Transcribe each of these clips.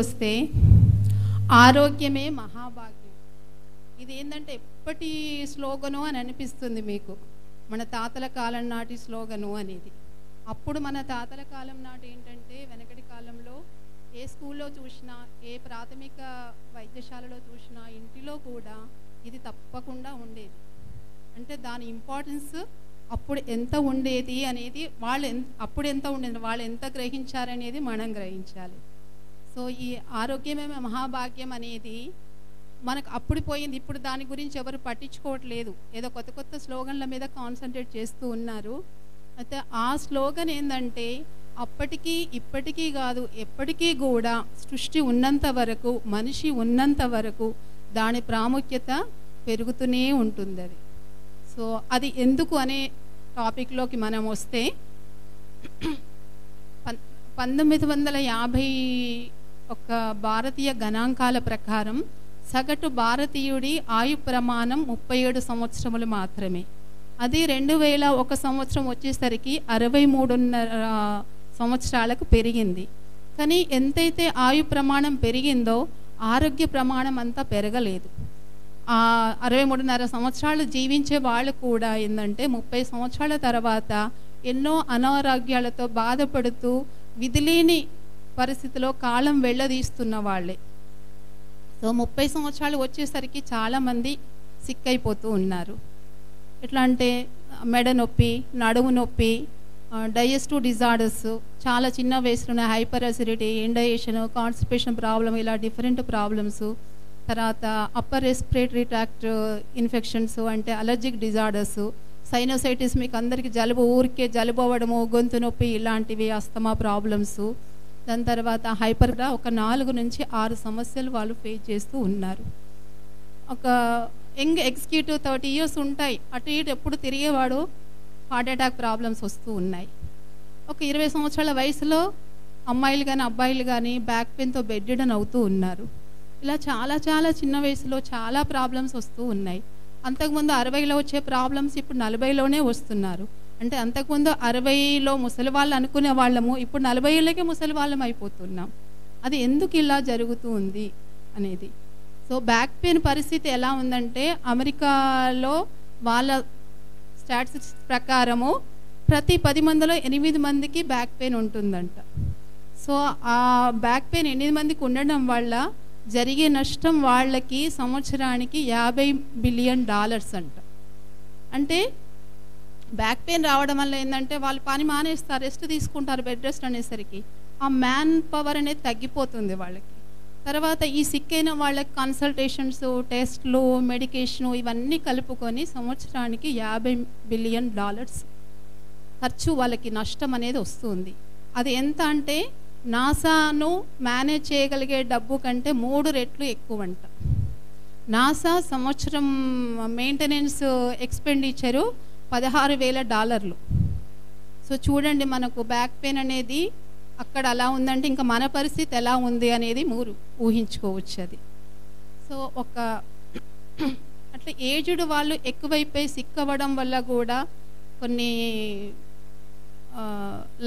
వస్తే ఆరోగ్యమే మహాభాగ్యం. ఇది ఏంటంటే ఎప్పటి స్లోగను అని అనిపిస్తుంది మీకు, మన తాతల కాలం నాటి స్లోగను అనేది. అప్పుడు మన తాతల కాలం నాటి ఏంటంటే వెనకటి కాలంలో ఏ స్కూల్లో చూసినా, ఏ ప్రాథమిక వైద్యశాలలో చూసినా, ఇంటిలో కూడా ఇది తప్పకుండా ఉండేది. అంటే దాని ఇంపార్టెన్స్ అప్పుడు ఎంత ఉండేది అనేది అప్పుడు ఎంత ఉండేది, వాళ్ళు ఎంత గ్రహించారనేది మనం గ్రహించాలి. సో ఈ ఆరోగ్యమే మహాభాగ్యం అనేది మనకు అప్పుడు పోయింది. ఇప్పుడు దాని గురించి ఎవరు పట్టించుకోవట్లేదు. ఏదో కొత్త కొత్త స్లోగన్ల మీద కాన్సన్ట్రేట్ చేస్తూ ఉన్నారు. అయితే ఆ స్లోగన్ ఏంటంటే అప్పటికీ ఇప్పటికీ కాదు, ఎప్పటికీ కూడా సృష్టి ఉన్నంత వరకు, మనిషి ఉన్నంత వరకు దాని ప్రాముఖ్యత పెరుగుతూనే ఉంటుంది. అది సో అది ఎందుకు అనే టాపిక్లోకి మనం వస్తే 1951 భారతీయ గణాంకాల ప్రకారం సగటు భారతీయుడి ఆయు ప్రమాణం 37 సంవత్సరములు మాత్రమే. అది 2001 సంవత్సరం వచ్చేసరికి 63.5 సంవత్సరాలకు పెరిగింది. కానీ ఎంతైతే ఆయు ప్రమాణం పెరిగిందో ఆరోగ్య ప్రమాణం అంతా పెరగలేదు. 63.5 సంవత్సరాలు జీవించే వాళ్ళు కూడా ఏంటంటే 30 సంవత్సరాల తర్వాత ఎన్నో అనారోగ్యాలతో బాధపడుతూ విధిలేని పరిస్థితిలో కాలం వెళ్ళదీస్తున్న వాళ్ళే. సో 30 సంవత్సరాలు వచ్చేసరికి చాలామంది సిక్ అయిపోతూ ఉన్నారు. ఎట్లా అంటే మెడ నొప్పి, నడుము నొప్పి, డైజెస్టివ్ డిజార్డర్స్, చాలా చిన్న వయసులోనే hyper acidity, indigestion, constipation problem, ఇలా డిఫరెంట్ ప్రాబ్లమ్స్. తర్వాత అప్పర్ రెస్పిరేటరీ ట్రాక్ట్ ఇన్ఫెక్షన్స్ అంటే అలర్జిక్ డిజార్డర్స్, సైనోసైటిస్, మీకు అందరికీ ఊరికే జలుబు అవ్వడము, గొంతు నొప్పి, ఇలాంటివి, అస్తమా ప్రాబ్లమ్స్. దాని తర్వాత హైపర్గా ఒక 4 నుంచి 6 సమస్యలు వాళ్ళు ఫేస్ చేస్తూ ఉన్నారు. ఒక యంగ్ ఎగ్జిక్యూటివ్ 30 years ఉంటాయి, అటు ఇటు ఎప్పుడు తిరిగేవాడు, హార్ట్ అటాక్ ప్రాబ్లమ్స్ వస్తూ ఉన్నాయి. ఒక 20 సంవత్సరాల వయసులో అమ్మాయిలు కానీ అబ్బాయిలు కానీ బ్యాక్ పెయిన్తో బెడ్ రిడన్ అవుతూ ఉన్నారు. ఇలా చాలా చాలా చిన్న వయసులో చాలా ప్రాబ్లమ్స్ వస్తూ ఉన్నాయి. అంతకుముందు 60లో వచ్చే ప్రాబ్లమ్స్ ఇప్పుడు 40లోనే వస్తున్నారు. అంటే అంతకుముందు 60లో ముసలి వాళ్ళు అనుకునే వాళ్ళము, ఇప్పుడు 40 ఏళ్ళకే ముసలి వాళ్ళం అయిపోతున్నాం. అది ఎందుకు ఇలా జరుగుతూ ఉంది అనేది. సో బ్యాక్ పెయిన్ పరిస్థితి ఎలా ఉందంటే అమెరికాలో వాళ్ళ స్టాటిస్టిక్స్ ప్రకారము ప్రతి 10 మందిలో 8 మందికి బ్యాక్ పెయిన్ ఉంటుందంట. సో ఆ బ్యాక్ పెయిన్ 8 మందికి ఉండడం వల్ల జరిగే నష్టం వాళ్ళకి సంవత్సరానికి $50 బిలియన్ అంట. అంటే బ్యాక్ పెయిన్ రావడం వల్ల ఏంటంటే వాళ్ళు పని మానేస్తారు, రెస్ట్ తీసుకుంటారు, బెడ్ రెస్ట్ అనేసరికి ఆ మ్యాన్ పవర్ అనేది తగ్గిపోతుంది వాళ్ళకి. తర్వాత ఈ సిక్ అయిన వాళ్ళకి కన్సల్టేషన్స్, టెస్ట్లు, మెడికేషను ఇవన్నీ కలుపుకొని సంవత్సరానికి $50 బిలియన్ ఖర్చు వాళ్ళకి నష్టం అనేది వస్తుంది. అది ఎంత అంటే నాసాను మేనేజ్ చేయగలిగే డబ్బు కంటే 3 రెట్లు ఎక్కువ అంట. నాసా సంవత్సరం మెయింటెనెన్స్ ఎక్స్పెండిచరు $16,000. సో చూడండి మనకు బ్యాక్ పెయిన్ అనేది అక్కడ అలా ఉందంటే ఇంకా మన పరిస్థితి ఎలా ఉంది అనేది మీరు ఊహించుకోవచ్చు. అది సో ఒక అట్లా ఏజ్డ్ వాళ్ళు ఎక్కువైపోయి సిక్ అవ్వడం వల్ల కూడా కొన్ని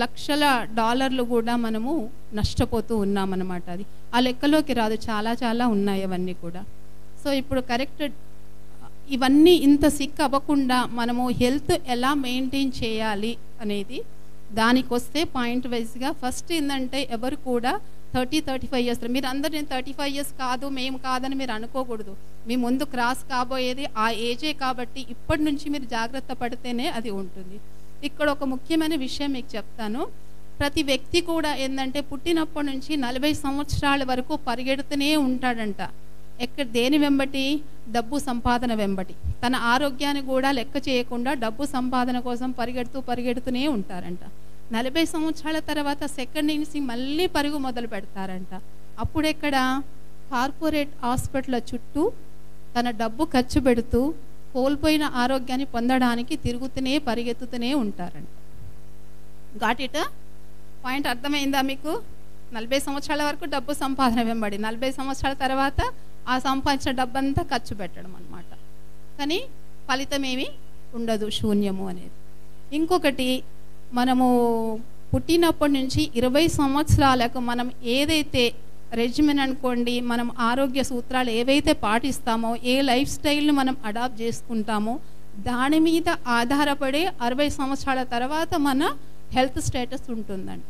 లక్షల డాలర్లు కూడా మనము నష్టపోతూ ఉన్నామన్నమాట. అది ఆ లెక్కలోకి రాదు, చాలా చాలా ఉన్నాయి అవన్నీ కూడా. సో ఇప్పుడు కరెక్ట్ ఇవన్నీ ఇంత సిక్ అవ్వకుండా మనము హెల్త్ ఎలా మెయింటైన్ చేయాలి అనేది దానికి వస్తే పాయింట్ వైజ్గా ఫస్ట్ ఏంటంటే ఎవరు కూడా 30-35 years, మీరు అందరు నేను 35 years కాదు మేము కాదని మీరు అనుకోకూడదు. మీ ముందు క్రాస్ కాబోయేది ఆ ఏజే కాబట్టి ఇప్పటి నుంచి మీరు జాగ్రత్త పడితేనే అది ఉంటుంది. ఇక్కడ ఒక ముఖ్యమైన విషయం మీకు చెప్తాను. ప్రతి వ్యక్తి కూడా ఏంటంటే పుట్టినప్పటి నుంచి 40 సంవత్సరాల వరకు పరిగెడుతూనే ఉంటాడంట. దేని వెంబటి? డబ్బు సంపాదన వెంబటి. తన ఆరోగ్యాన్ని కూడా లెక్క చేయకుండా డబ్బు సంపాదన కోసం పరిగెడుతూనే ఉంటారంట. 40 సంవత్సరాల తర్వాత సెకండ్ నుంచి మళ్ళీ పరుగు మొదలు పెడతారంట. అప్పుడెక్కడ కార్పొరేట్ హాస్పిటల్ చుట్టూ తన డబ్బు ఖర్చు పెడుతూ కోల్పోయిన ఆరోగ్యాన్ని పొందడానికి పరిగెత్తుతూనే ఉంటారంట. Got it? పాయింట్ అర్థమైందా మీకు? 40 సంవత్సరాల వరకు డబ్బు సంపాదన వెంబడి, 40 సంవత్సరాల తర్వాత ఆ సంపాదించిన డబ్బంతా ఖర్చు పెట్టడం అన్నమాట. కానీ ఫలితం ఏమీ ఉండదు, శూన్యము అనేది. ఇంకొకటి, మనము పుట్టినప్పటి నుంచి 20 సంవత్సరాలకు మనం ఏదైతే రెజిమెన్ అనుకోండి, మనం ఆరోగ్య సూత్రాలు ఏవైతే పాటిస్తామో, ఏ లైఫ్ స్టైల్ని మనం అడాప్ట్ చేసుకుంటామో దాని మీద ఆధారపడే 60 సంవత్సరాల తర్వాత మన హెల్త్ స్టేటస్ ఉంటుందంట.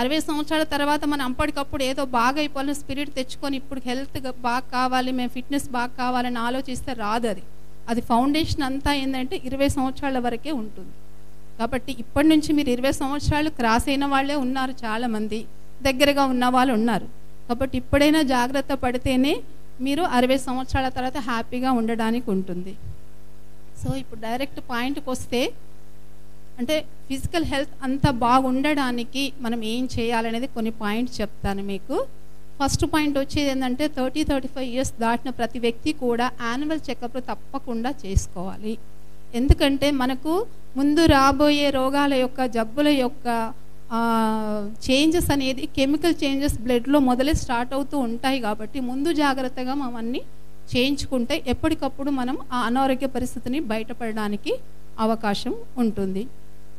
60 సంవత్సరాల తర్వాత మనం అప్పటికప్పుడు ఏదో బాగా అయిపోవాలని స్పిరిట్ తెచ్చుకొని ఇప్పుడు హెల్త్ బాగా కావాలి, మేము ఫిట్నెస్ బాగా కావాలని ఆలోచిస్తే రాదు. అది ఫౌండేషన్ అంతా ఏంటంటే 20 సంవత్సరాల వరకే ఉంటుంది. కాబట్టి ఇప్పటి నుంచి మీరు 20 సంవత్సరాలు క్రాస్ అయిన వాళ్ళే ఉన్నారు, చాలామంది దగ్గరగా ఉన్న వాళ్ళు ఉన్నారు. కాబట్టి ఇప్పుడైనా జాగ్రత్త పడితేనే మీరు 60 సంవత్సరాల తర్వాత హ్యాపీగా ఉండడానికి ఉంటుంది. సో ఇప్పుడు డైరెక్ట్ పాయింట్కి వస్తే, అంటే ఫిజికల్ హెల్త్ అంత బాగుండడానికి మనం ఏం చేయాలనేది కొన్ని పాయింట్స్ చెప్తాను మీకు. ఫస్ట్ పాయింట్ వచ్చేది ఏంటంటే 30-35 ఇయర్స్ దాటిన ప్రతి వ్యక్తి కూడా యాన్యువల్ చెకప్ తప్పకుండా చేసుకోవాలి. ఎందుకంటే మనకు ముందు రాబోయే రోగాల యొక్క, జబ్బుల యొక్క చేంజెస్ అనేది కెమికల్ చేంజెస్ బ్లడ్లో మొదలే స్టార్ట్ అవుతూ ఉంటాయి. కాబట్టి ముందు జాగ్రత్తగా అవన్నీ చేయించుకుంటే ఎప్పటికప్పుడు మనం ఆ అనారోగ్య పరిస్థితిని బయటపడడానికి అవకాశం ఉంటుంది.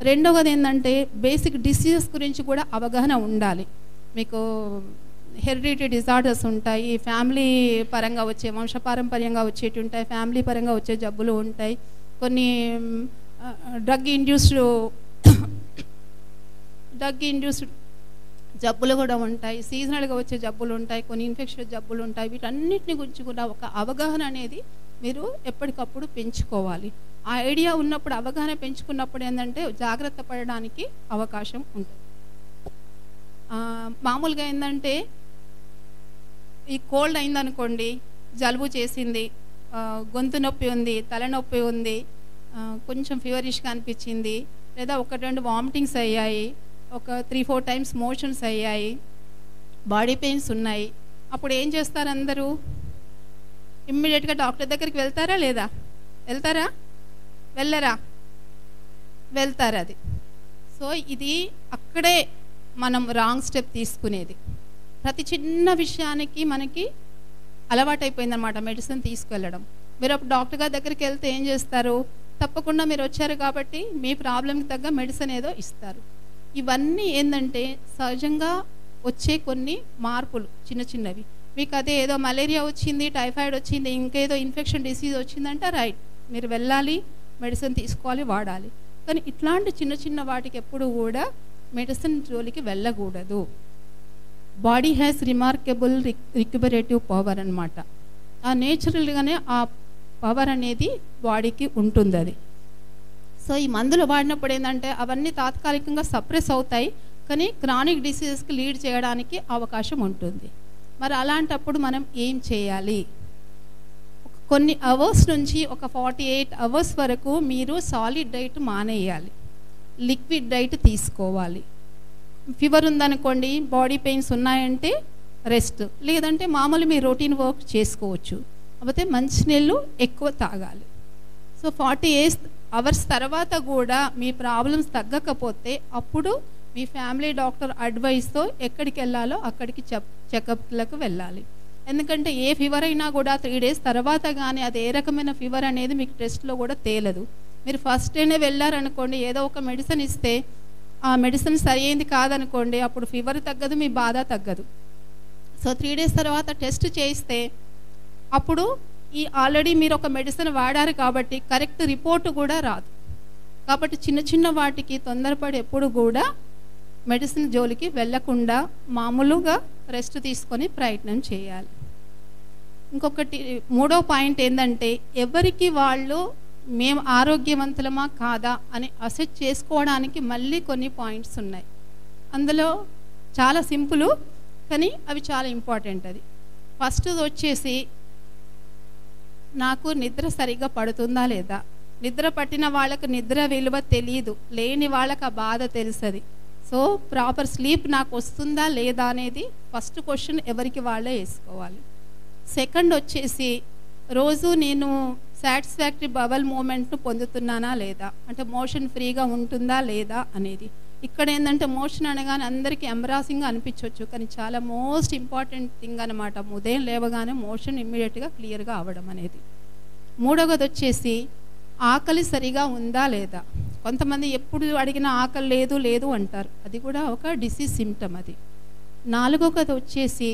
రెండవది ఏంటంటే బేసిక్ డిసీజెస్ గురించి కూడా అవగాహన ఉండాలి. మీకు హెరిడిటరీ డిజార్డర్స్ ఉంటాయి, ఫ్యామిలీ పరంగా వచ్చే, వంశపారంపర్యంగా వచ్చేటి ఉంటాయి, ఫ్యామిలీ పరంగా వచ్చే జబ్బులు ఉంటాయి, కొన్ని డ్రగ్ ఇండ్యూస్డ్ జబ్బులు కూడా ఉంటాయి, సీజనల్గా వచ్చే జబ్బులు ఉంటాయి, కొన్ని ఇన్ఫెక్షన్ జబ్బులు ఉంటాయి. వీటన్నిటిని గురించి కూడా ఒక అవగాహన అనేది మీరు ఎప్పటికప్పుడు పెంచుకోవాలి. ఆ ఐడియా ఉన్నప్పుడు, అవగాహన పెంచుకున్నప్పుడు ఏంటంటే జాగ్రత్త పడడానికి అవకాశం ఉంటుంది. మామూలుగా ఏంటంటే ఈ కోల్డ్ అయిందనుకోండి, జలుబు చేసింది, గొంతు నొప్పి ఉంది, తలనొప్పి ఉంది, కొంచెం ఫీవరిష్గా అనిపించింది, లేదా 1-2 వామిటింగ్స్ అయ్యాయి, ఒక 3-4 టైమ్స్ మోషన్స్ అయ్యాయి, బాడీ పెయిన్స్ ఉన్నాయి. అప్పుడు ఏం చేస్తారు అందరూ? ఇమ్మీడియట్గా డాక్టర్ దగ్గరికి వెళ్తారా లేదా? వెళ్తారా? వెళ్ళరా? వెళ్తారు. అది సో ఇది అక్కడే మనం రాంగ్ స్టెప్ తీసుకునేది. ప్రతి చిన్న విషయానికి మనకి అలవాటైపోయిందన్నమాట మెడిసిన్ తీసుకువెళ్ళడం. మీరు అప్పుడు డాక్టర్ గారి దగ్గరికి వెళ్తే ఏం చేస్తారు? తప్పకుండా మీరు వచ్చారు కాబట్టి మీ ప్రాబ్లంకి తగ్గ మెడిసిన్ ఏదో ఇస్తారు. ఇవన్నీ ఏంటంటే సహజంగా వచ్చే కొన్ని మార్పులు, చిన్న చిన్నవి. మీకు అదే ఏదో మలేరియా వచ్చింది, టైఫాయిడ్ వచ్చింది, ఇంకేదో ఇన్ఫెక్షన్ డిసీజ్ వచ్చిందంటే రైట్, మీరు వెళ్ళాలి, మెడిసిన్ తీసుకోవాలి, వాడాలి. కానీ ఇట్లాంటి చిన్న చిన్న వాటికి ఎప్పుడు కూడా మెడిసిన్ జోలికి వెళ్ళకూడదు. బాడీ హ్యాస్ రిమార్కబుల్ రిక్యుపరేటివ్ పవర్ అన్నమాట. ఆ నేచురల్గానే ఆ పవర్ అనేది బాడీకి ఉంటుంది. అది సో ఈ మందులు వాడినప్పుడు ఏంటంటే అవన్నీ తాత్కాలికంగా సప్రెస్ అవుతాయి, కానీ క్రానిక్ డిసీజెస్కి లీడ్ చేయడానికి అవకాశం ఉంటుంది. మరి అలాంటప్పుడు మనం ఏం చేయాలి? కొన్ని అవర్స్ నుంచి ఒక 48 అవర్స్ వరకు మీరు సాలిడ్ డైట్ మానేయాలి, లిక్విడ్ డైట్ తీసుకోవాలి. ఫీవర్ ఉందనుకోండి, బాడీ పెయిన్స్ ఉన్నాయంటే రెస్ట్, లేదంటే మామూలు మీ రొటీన్ వర్క్ చేసుకోవచ్చు. కాకపోతే మంచినీళ్ళు ఎక్కువ తాగాలి. సో 48 అవర్స్ తర్వాత కూడా మీ ప్రాబ్లమ్స్ తగ్గకపోతే అప్పుడు మీ ఫ్యామిలీ డాక్టర్ అడ్వైస్తో ఎక్కడికి వెళ్ళాలో అక్కడికి చెకప్లకు వెళ్ళాలి. ఎందుకంటే ఏ ఫీవర్ అయినా కూడా 3 డేస్ తర్వాత కానీ అది ఏ రకమైన ఫీవర్ అనేది మీకు టెస్ట్లో కూడా తేలదు. మీరు ఫస్ట్ డేనే వెళ్ళారనుకోండి, ఏదో ఒక మెడిసిన్ ఇస్తే ఆ మెడిసిన్ సరి అయింది కాదనుకోండి, అప్పుడు ఫీవర్ తగ్గదు, మీ బాధ తగ్గదు. సో 3 డేస్ తర్వాత టెస్ట్ చేయిస్తే అప్పుడు ఈ ఆల్రెడీ మీరు ఒక మెడిసిన్ వాడారు కాబట్టి కరెక్ట్ రిపోర్ట్ కూడా రాదు. కాబట్టి చిన్న చిన్న వాటికి తొందరపడి ఎప్పుడు కూడా మెడిసిన్ జోలికి వెళ్ళకుండా మామూలుగా రెస్ట్ తీసుకొని ప్రయత్నం చేయాలి. ఇంకొకటి మూడో పాయింట్ ఏంటంటే ఎవరికి వాళ్ళు మేము ఆరోగ్యవంతులమా కాదా అని అసెస్ చేసుకోవడానికి మళ్ళీ కొన్ని పాయింట్స్ ఉన్నాయి. అందులో చాలా సింపుల్ కానీ అవి చాలా ఇంపార్టెంట్. అది ఫస్ట్ వచ్చేసి నాకు నిద్ర సరిగ్గా పడుతుందా లేదా. నిద్ర పట్టిన వాళ్ళకు నిద్ర విలువ తెలియదు, లేని వాళ్ళకి ఆ బాధ తెలుస్తుంది. సో ప్రాపర్ స్లీప్ నాకు వస్తుందా లేదా అనేది ఫస్ట్ క్వశ్చన్ ఎవరికి వాళ్ళే వేసుకోవాలి. సెకండ్ వచ్చేసి రోజు నేను సాటిస్ఫాక్టరీ బవల్ మూమెంట్ను పొందుతున్నానా లేదా, అంటే మోషన్ ఫ్రీగా ఉంటుందా లేదా అనేది. ఇక్కడ ఏంటంటే మోషన్ అనగానే అందరికీ ఎంబ్రాసింగ్గా అనిపించవచ్చు, కానీ చాలా మోస్ట్ ఇంపార్టెంట్ థింగ్ అనమాట. ఉదయం లేవగానే మోషన్ ఇమ్మీడియట్గా క్లియర్గా అవ్వడం అనేది. మూడవది వచ్చేసి ఆకలి సరిగా ఉందా లేదా. కొంతమంది ఎప్పుడు అడిగినా ఆకలి లేదు లేదు అంటారు, అది కూడా ఒక డిసీజ్ సిమ్టమ్. అది నాలుగవది వచ్చేసి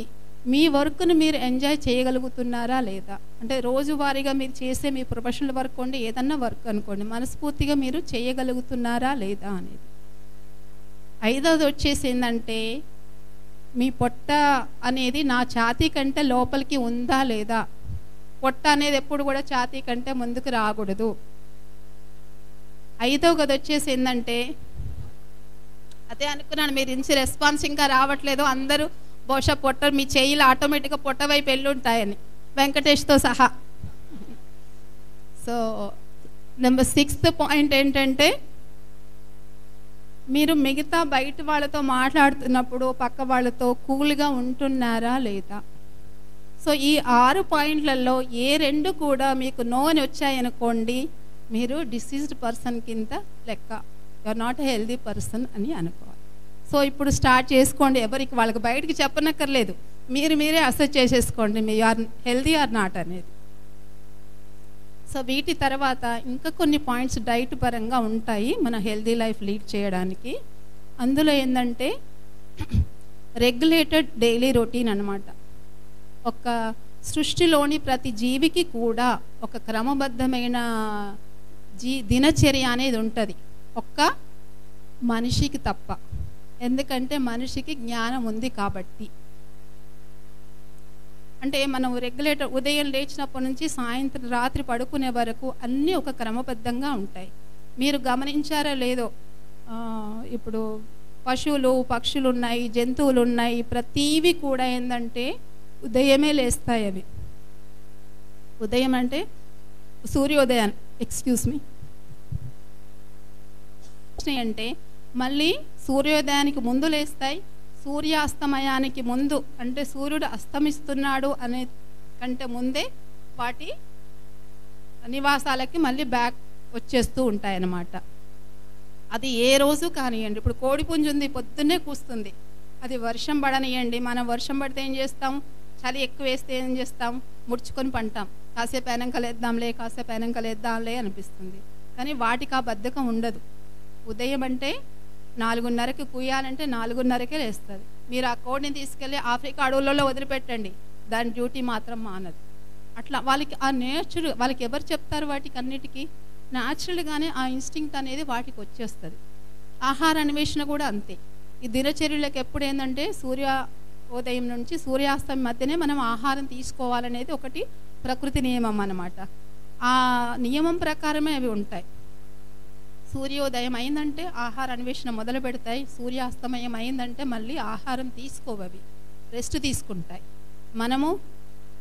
మీ వర్క్ను మీరు ఎంజాయ్ చేయగలుగుతున్నారా లేదా? అంటే రోజువారీగా మీరు చేసే మీ ప్రొఫెషనల్ వర్క్ ఉండి ఏదన్నా వర్క్ అనుకోండి, మనస్ఫూర్తిగా మీరు చేయగలుగుతున్నారా లేదా అనేది. ఐదవది వచ్చేసి ఏంటంటే, మీ పొట్ట అనేది నా ఛాతీ కంటే లోపలికి ఉందా లేదా? పొట్ట అనేది ఎప్పుడు కూడా ఛాతీ కంటే ముందుకు రాకూడదు. ఐదవది వచ్చేసి ఏంటంటే, అదే అనుకున్నాను మీరు ఇన్సి రెస్పాన్స్ ఇంకా రావట్లేదు, అందరూ బహుశా పొట్ట మీ చేయిలు ఆటోమేటిక్గా పొట్ట వైపు వెళ్ళి ఉంటాయని, వెంకటేష్తో సహా. సో నెంబర్ 6th పాయింట్ ఏంటంటే, మీరు మిగతా బయట వాళ్ళతో మాట్లాడుతున్నప్పుడు పక్క వాళ్ళతో కూల్గా ఉంటున్నారా లేదా? సో ఈ 6 పాయింట్లలో ఏ 2 కూడా మీకు నో అని వచ్చాయనుకోండి, మీరు డిసీజ్డ్ పర్సన్ కింద లెక్క, you are not a healthy person అని అనుకోవాలి. సో ఇప్పుడు స్టార్ట్ చేసుకోండి, ఎవరికి వాళ్ళకి బయటికి చెప్పనక్కర్లేదు, మీరే అసెస్ చేసేసుకోండి మీ ఆర్ హెల్దీ ఆర్ నాట్ అనేది. సో వీటి తర్వాత ఇంకా కొన్ని పాయింట్స్ డైట్ పరంగా ఉంటాయి మన హెల్దీ లైఫ్ లీడ్ చేయడానికి. అందులో ఏంటంటే రెగ్యులేటెడ్ డైలీ రొటీన్ అన్నమాట. ఒక సృష్టిలోని ప్రతి జీవికి కూడా ఒక క్రమబద్ధమైన దినచర్య అనేది ఉంటుంది, ఒక్క మనిషికి తప్ప. ఎందుకంటే మనిషికి జ్ఞానం ఉంది కాబట్టి. అంటే మనం రెగ్యులేటర్ ఉదయం లేచినప్పటి నుంచి సాయంత్రం రాత్రి పడుకునే వరకు అన్నీ ఒక క్రమబద్ధంగా ఉంటాయి. మీరు గమనించారో లేదో, ఇప్పుడు పశువులు పక్షులు ఉన్నాయి, జంతువులు ఉన్నాయి, ప్రతీవి కూడా ఏంటంటే ఉదయమే లేస్తాయి. అవి ఉదయం అంటే సూర్యోదయం, ఎక్స్క్యూజ్ మీ, అంటే మళ్ళీ సూర్యోదయానికి ముందు లేస్తాయి, సూర్యాస్తమయానికి ముందు అంటే సూర్యుడు అస్తమిస్తున్నాడు అనే కంటే ముందే వాటి నివాసాలకి మళ్ళీ బ్యాక్ వచ్చేస్తూ ఉంటాయి అన్నమాట. అది ఏ రోజు కానివ్వండి, ఇప్పుడు కోడిపుంజు ఉంది, పొద్దున్నే కూస్తుంది, అది వర్షం పడనియండి, మనం వర్షం పడితే ఏం చేస్తాం, చలి ఎక్కువ వేస్తే ఏం చేస్తాం, ముడుచుకొని పంటాం, కాసేపు అయినాకలేద్దాంలే కాసేపు అయినాకలేద్దాంలే అనిపిస్తుంది. కానీ వాటికి ఆ బద్ధకం ఉండదు. ఉదయం అంటే 4:30కి కూయాలంటే 4:30కే లేస్తుంది. మీరు ఆ కోడిని తీసుకెళ్ళి ఆఫ్రికా అడవులలో వదిలిపెట్టండి, దాని డ్యూటీ మాత్రం మానదు. అట్లా వాళ్ళకి ఆ నేచర్, వాళ్ళకి ఎవరు చెప్తారు వాటికి అన్నిటికీ, న్యాచురల్గానే ఆ ఇన్స్టింక్ట్ అనేది వాటికి వచ్చేస్తుంది. ఆహార అన్వేషణ కూడా అంతే. ఈ దినచర్యలకు ఎప్పుడు ఏంటంటే సూర్యోదయం నుంచి సూర్యాస్తమయం మధ్యనే మనం ఆహారం తీసుకోవాలనేది ఒకటి ప్రకృతి నియమం అన్నమాట. ఆ నియమం ప్రకారమే అవి ఉంటాయి. సూర్యోదయం అయిందంటే ఆహార అన్వేషణ మొదలు పెడతాయి, సూర్యాస్తమయం అయిందంటే మళ్ళీ ఆహారం తీసుకోవవి, రెస్ట్ తీసుకుంటాయి.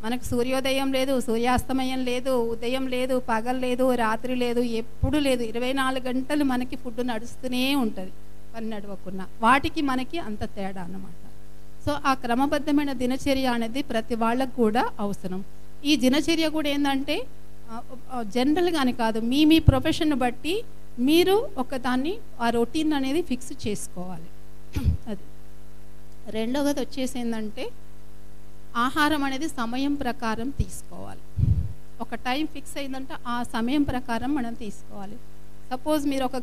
మనకు సూర్యోదయం లేదు, సూర్యాస్తమయం లేదు, ఉదయం లేదు, పగలు లేదు, రాత్రి లేదు, ఎప్పుడు లేదు. 24 గంటలు మనకి ఫుడ్ నడుస్తూనే ఉంటుంది, పని నడవకున్నా. వాటికి మనకి అంత తేడా అన్నమాట. సో ఆ క్రమబద్ధమైన దినచర్య అనేది ప్రతి వాళ్ళకు కూడా అవసరం. ఈ దినచర్య కూడా ఏంటంటే జనరల్గాని కాదు, మీ ప్రొఫెషన్ బట్టి మీరు ఒకదాన్ని ఆ రొటీన్ అనేది ఫిక్స్ చేసుకోవాలి. అది రెండవది వచ్చేసి ఏంటంటే ఆహారం అనేది సమయం ప్రకారం తీసుకోవాలి. ఒక టైం ఫిక్స్ అయిందంటే ఆ సమయం ప్రకారం మనం తీసుకోవాలి. సపోజ్ మీరు ఒక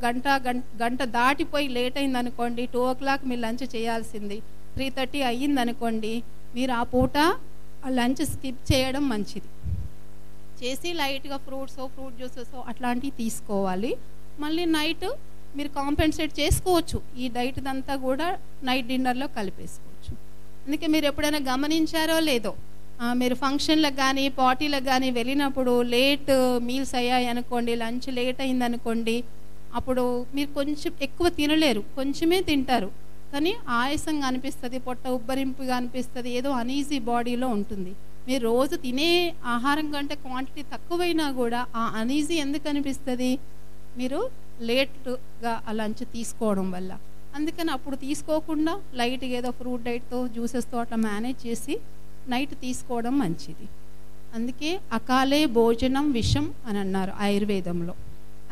గంట దాటిపోయి లేట్ అయిందనుకోండి, 2 o'clock మీరు లంచ్ చేయాల్సింది 3:30 అయ్యిందనుకోండి, మీరు ఆ పూట ఆ లంచ్ స్కిప్ చేయడం మంచిది. చేసి లైట్గా ఫ్రూట్ జ్యూసెస్ అట్లాంటివి తీసుకోవాలి. మళ్ళీ నైట్ మీరు కాంపెన్సేట్ చేసుకోవచ్చు, ఈ డైట్ దంతా కూడా నైట్ డిన్నర్లో కలిపేసుకోవచ్చు. అందుకే మీరు ఎప్పుడైనా గమనించారో లేదో, మీరు ఫంక్షన్లకు కానీ పార్టీలకు కానీ వెళ్ళినప్పుడు లేట్ మీల్స్ అయ్యాయి అనుకోండి, లంచ్ లేట్ అయిందనుకోండి, అప్పుడు మీరు కొంచెం ఎక్కువ తినలేరు, కొంచెమే తింటారు, కానీ ఆయాసంగా అనిపిస్తుంది, పొట్ట ఉబ్బరింపుగా అనిపిస్తుంది, ఏదో అనీజీ బాడీలో ఉంటుంది. మీరు రోజు తినే ఆహారం కంటే క్వాంటిటీ తక్కువైనా కూడా ఆ అనీజీ ఎందుకు అనిపిస్తుంది, మీరు లేట్గా ఆ లంచ్ తీసుకోవడం వల్ల. అందుకని అప్పుడు తీసుకోకుండా లైట్గా ఏదో ఫ్రూట్ డైట్తో జ్యూసెస్తో అట్లా మేనేజ్ చేసి నైట్ తీసుకోవడం మంచిది. అందుకే అకాలే భోజనం విషం అని అన్నారు ఆయుర్వేదంలో.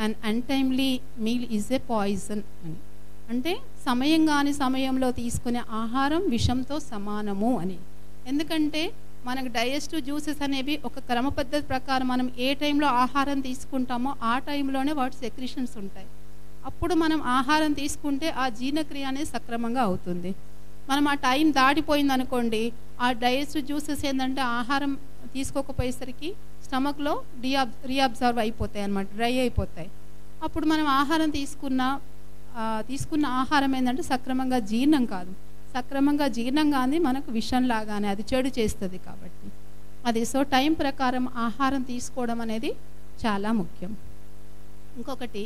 And untimely meal is a poison అని, అంటే సమయం కాని సమయంలో తీసుకునే ఆహారం విషంతో సమానము అని. ఎందుకంటే మనకు డైజెస్టివ్ జ్యూసెస్ అనేవి ఒక క్రమ పద్ధతి ప్రకారం మనం ఏ టైంలో ఆహారం తీసుకుంటామో ఆ టైంలోనే వాటి సెక్రిషన్స్ ఉంటాయి. అప్పుడు మనం ఆహారం తీసుకుంటే ఆ జీర్ణక్రియ అనేది సక్రమంగా అవుతుంది. మనం ఆ టైం దాటిపోయింది అనుకోండి, ఆ డైజెస్టివ్ జ్యూసెస్ ఏంటంటే ఆహారం తీసుకోకపోయేసరికి స్టమక్లో రీఅబ్జర్వ్ అయిపోతాయి అన్నమాట, డ్రై అయిపోతాయి. అప్పుడు మనం ఆహారం తీసుకున్న ఆహారం ఏంటంటే సక్రమంగా జీర్ణం కాదు. సక్రమంగా జీర్ణం కానీ మనకు విషంలాగానే అది చెడు చేస్తుంది కాబట్టి అది. సో టైం ప్రకారం ఆహారం తీసుకోవడం అనేది చాలా ముఖ్యం. ఇంకొకటి,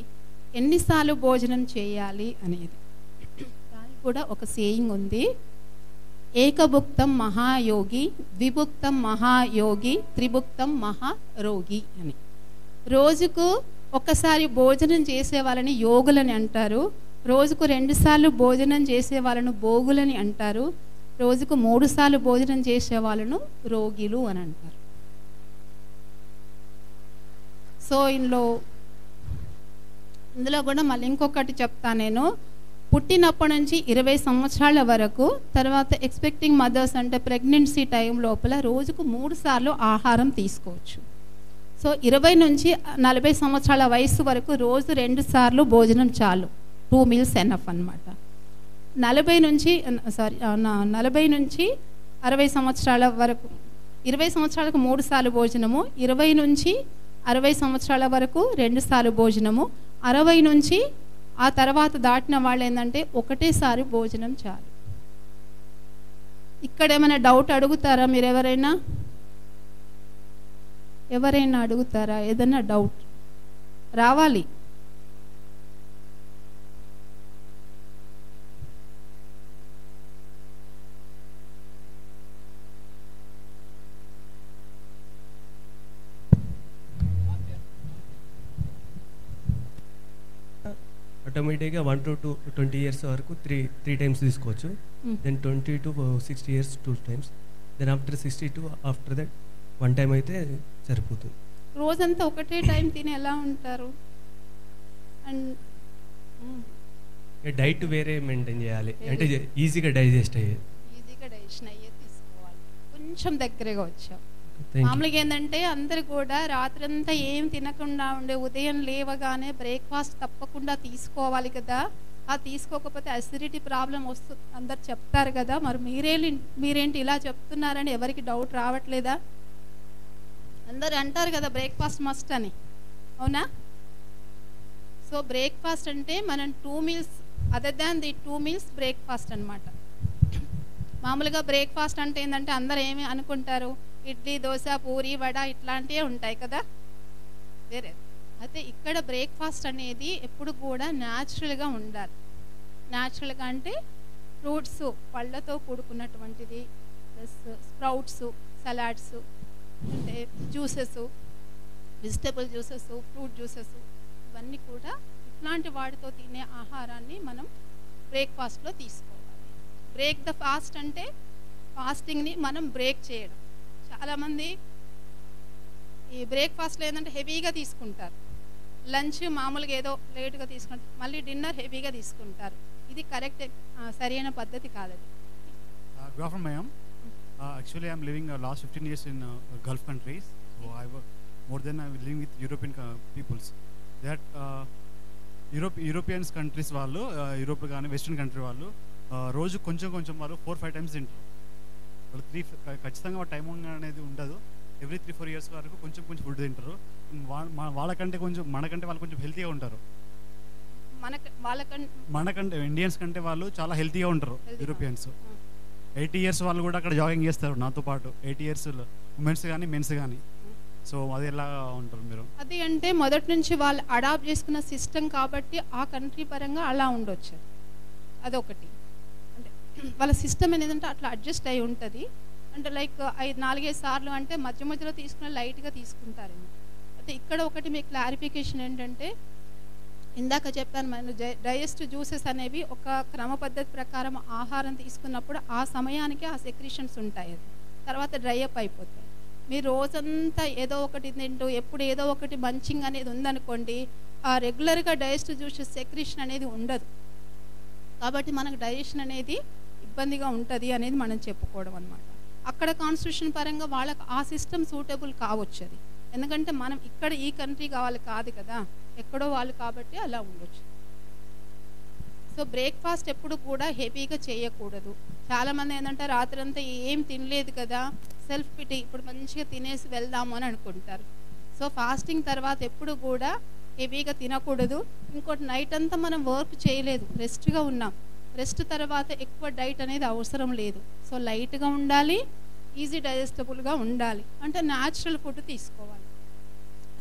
ఎన్నిసార్లు భోజనం చేయాలి అనేది దానికి కూడా ఒక సేయింగ్ ఉంది. ఏకభుక్తం మహాయోగి, ద్విభుక్తం మహాయోగి, త్రిభుక్తం మహారోగి అని. రోజుకు ఒక్కసారి భోజనం చేసే వాళ్ళని యోగులని అంటారు, రోజుకు 2 సార్లు భోజనం చేసే వాళ్ళను భోగులని అంటారు, రోజుకు 3 సార్లు భోజనం చేసే వాళ్ళను రోగిలు అని అంటారు. సో ఇందులో కూడా మళ్ళీ ఇంకొకటి చెప్తాను నేను. పుట్టినప్పటి నుంచి 20 సంవత్సరాల వరకు, తర్వాత ఎక్స్పెక్టింగ్ మదర్స్ అంటే ప్రెగ్నెన్సీ టైం లోపల రోజుకు 3 సార్లు ఆహారం తీసుకోవచ్చు. సో 20 నుంచి 40 సంవత్సరాల వయసు వరకు రోజు 2 సార్లు భోజనం చాలు, 2 మీల్స్ ఎనఫ్ అన్నమాట. 40 నుంచి 60 సంవత్సరాల వరకు, 20 సంవత్సరాలకు 3 సార్లు భోజనము, 20 నుంచి 60 సంవత్సరాల వరకు 2 సార్లు భోజనము, 60 నుంచి ఆ తర్వాత దాటిన వాళ్ళు ఏంటంటే ఒకటేసారి భోజనం చాలు. ఇక్కడ ఏమైనా డౌట్ అడుగుతారా మీరు? ఎవరైనా అడుగుతారా? ఏదైనా డౌట్ రావాలి. ఆటోమేటిక్గా 1 to 20 years వరకు త్రీ టైమ్స్ తీసుకోవచ్చు. Then 20 to 60 years 2 times. Then after 62 after that 1 time అయితే సరిపోతుంది. రోజంతా ఒకటే టైం తిని ఎలా ఉంటారు? అండ్ డైట్ వేరే మెయింటైన్ చేయాలి, అంటే ఈజీగా డైజెస్ట్ అయ్యేది. తీసుకోవాలి. కొంచెం దగ్గరగా వచ్చాం. మామూలుగా ఏంటంటే అందరు కూడా రాత్రంతా ఏం తినకుండా ఉండే, ఉదయం లేవగానే బ్రేక్ఫాస్ట్ తప్పకుండా తీసుకోవాలి కదా. ఆ తీసుకోకపోతే అసిడిటీ ప్రాబ్లం వస్తుంది అందరు చెప్తారు కదా. మరి మీరేంటి ఇలా చెప్తున్నారని ఎవరికి డౌట్ రావట్లేదా? అందరు అంటారు కదా బ్రేక్ఫాస్ట్ మస్ట్ అని, అవునా? సో బ్రేక్ఫాస్ట్ అంటే మనం 2 meals other than the 2 meals breakfast అనమాట. మామూలుగా బ్రేక్ఫాస్ట్ అంటే ఏంటంటే అందరు ఏమి అనుకుంటారు, ఇడ్లీ, దోశ, పూరి, వడ ఇట్లాంటివే ఉంటాయి కదా వేరే. అయితే ఇక్కడ బ్రేక్ఫాస్ట్ అనేది ఎప్పుడు కూడా న్యాచురల్గా ఉండాలి. న్యాచురల్గా అంటే ఫ్రూట్స్, పళ్ళతో కూడుకున్నటువంటిది, ప్లస్ స్ప్రౌట్స్, సలాడ్స్, అంటే juices, vegetable juices, fruit juices, ఇవన్నీ కూడా ఇట్లాంటి వాటితో తినే ఆహారాన్ని మనం బ్రేక్ఫాస్ట్లో తీసుకోవాలి. బ్రేక్ ద ఫాస్ట్ అంటే ఫాస్టింగ్ని మనం బ్రేక్ చేయడం. చాలామంది ఈ బ్రేక్ఫాస్ట్లో ఏంటంటే హెవీగా తీసుకుంటారు, లంచ్ మామూలుగా ఏదో లేట్గా తీసుకుంటారు, మళ్ళీ డిన్నర్ హెవీగా తీసుకుంటారు. ఇది కరెక్ట్, సరైన పద్ధతి కాదది. Good afternoon, ma'am. Actually, I'm living last 15 years in Gulf countries. So more than I'm living with European peoples. That European countries వాళ్ళు, యూరోప్ కానీ వెస్టర్న్ కంట్రీ వాళ్ళు రోజు కొంచెం వాళ్ళు 4-5 times తింటారు. వాళ్ళు ఖచ్చితంగా టైం అనేది ఉండదు. ఎవ్రీ 3-4 years వరకు కొంచెం ఫుడ్ తింటారు. వాళ్ళకంటే మనకంటే వాళ్ళు కొంచెం హెల్తీగా ఉంటారు. మనకంటే ఇండియన్స్ కంటే వాళ్ళు చాలా హెల్తీగా ఉంటారు యూరోపియన్స్. 80 years వాళ్ళు కూడా అక్కడ జాగింగ్ చేస్తారు నాతో పాటు. 80 years ఉమెన్స్ కానీ మెన్స్ కానీ. సో అది ఎలా ఉంటారు మీరు? అది అంటే మొదటి నుంచి వాళ్ళు అడాప్ట్ చేసుకున్న సిస్టమ్ కాబట్టి ఆ కంట్రీ పరంగా అలా ఉండొచ్చు. అదొకటి. అంటే వాళ్ళ సిస్టమ్ ఏంటంటే అట్లా అడ్జస్ట్ అయి ఉంటుంది. అంటే లైక్ 4-5 సార్లు అంటే మధ్యలో తీసుకున్న లైట్గా తీసుకుంటారేమో. అయితే ఇక్కడ ఒకటి మీకు క్లారిఫికేషన్ ఏంటంటే, ఇందాక చెప్పాను మనం డైజెస్టివ్ జ్యూసెస్ అనేవి ఒక క్రమ పద్ధతి ప్రకారం ఆహారం తీసుకున్నప్పుడు ఆ సమయానికి ఆ సెక్రీషన్స్ ఉంటాయి, అది తర్వాత డ్రై అప్ అయిపోతాయి. మీరు రోజంతా ఏదో ఒకటి తింటూ ఎప్పుడు ఏదో ఒకటి మంచింగ్ అనేది ఉందనుకోండి, ఆ రెగ్యులర్గా డైజెస్టివ్ జ్యూసెస్ సెక్రీషన్ అనేది ఉండదు. కాబట్టి మనకు డైజెషన్ అనేది ఇబ్బందిగా ఉంటుంది అనేది మనం చెప్పుకోవడం అనమాట. అక్కడ కాన్స్టిట్యూషన్ పరంగా వాళ్ళకి ఆ సిస్టమ్ సూటబుల్ కావచ్చు అది. ఎందుకంటే మనం ఇక్కడ ఈ కంట్రీ కావాలి కాదు కదా, ఎక్కడో వాళ్ళు కాబట్టి అలా ఉండొచ్చు. సో బ్రేక్ఫాస్ట్ ఎప్పుడు కూడా హెవీగా చేయకూడదు. చాలామంది ఏంటంటే రాత్రంతా ఏం తినలేదు కదా, సెల్ఫ్ పిటి, ఇప్పుడు మంచిగా తినేసి వెళ్దాము అని అనుకుంటారు. సో ఫాస్టింగ్ తర్వాత ఎప్పుడు కూడా హెవీగా తినకూడదు. ఇంకోటి, నైట్ అంతా మనం వర్క్ చేయలేదు, రెస్ట్గా ఉన్నాం. రెస్ట్ తర్వాత ఎక్కువ డైట్ అనేది అవసరం లేదు. సో లైట్గా ఉండాలి, ఈజీ డైజెస్టబుల్గా ఉండాలి, అంటే న్యాచురల్ ఫుడ్ తీసుకోవాలి.